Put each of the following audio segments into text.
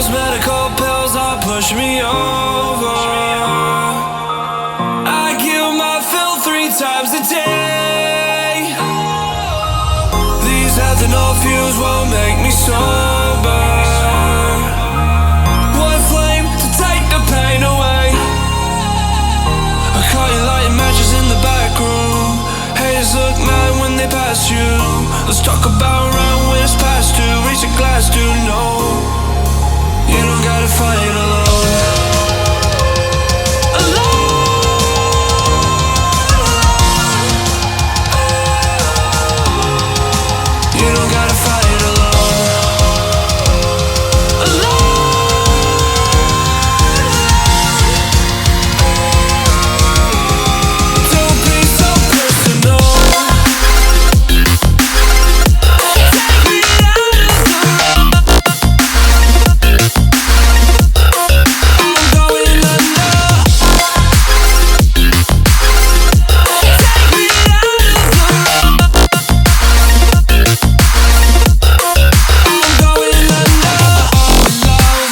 those medical pills are pushing me over. I kill my fill 3 times a day. These ethanol fumes won't make me sober. One flame to take the pain away. I caught you lighting matches in the back room. Haters look mad when they pass you. Let's talk about around when it's past due. Reach a glass, dude, no. You don't gotta fight alone. You don't gotta fight alone. Don't be so personal. Take me out of the road. I'm going under. Take me out of the road. I'm going under.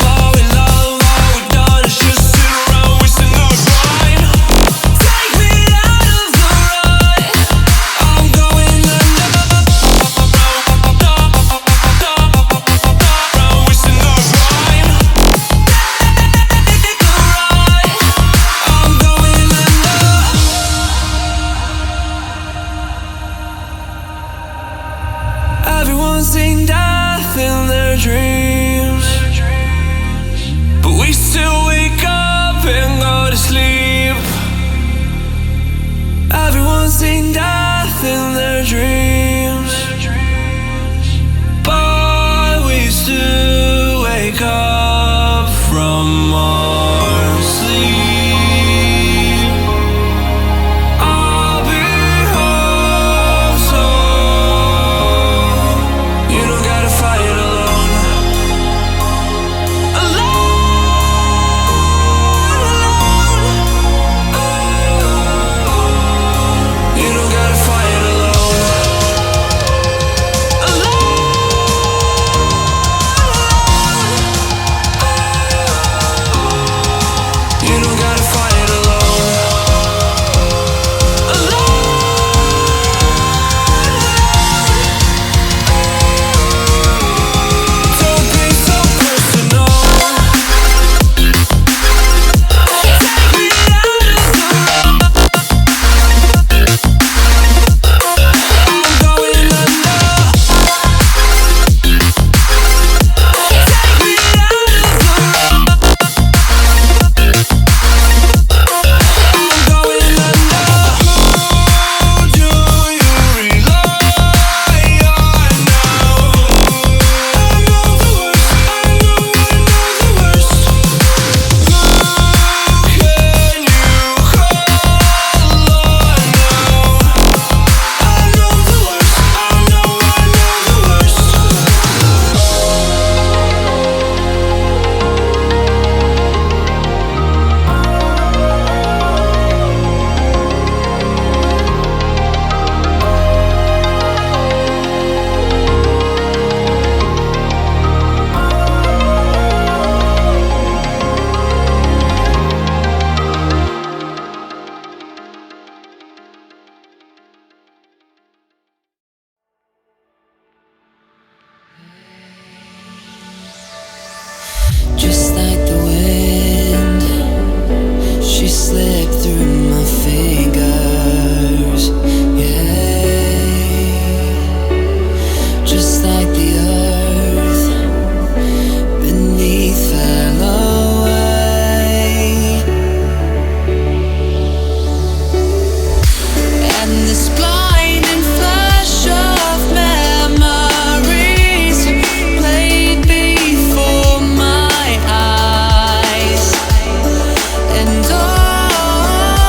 All we love, all we've done is just sit around wasting our time. Take me out of the road. I'm going under. Around wasting our time. Take the ride. I'm going under. Everyone's seen death in their dreams, but we still wake up and go to sleep. Everyone's seen death in their dreams, but we still wake up from our sleep. I'll be home soon. You don't gotta fight alone. You don't gotta fight alone. You don't gotta fight alone. Don't be so personal. Take me out of the road. I'm going under. Take me out of the road. I'm going under. Who do you rely on now? I know the worst. I know the worst. Who can you call on now? I know the worst. I know the worst. Just like the wind, she slipped through my fingers. Yeah, just like the earth beneath fell away, and this blinding flash of memories played before my eyes, and all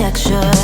protection.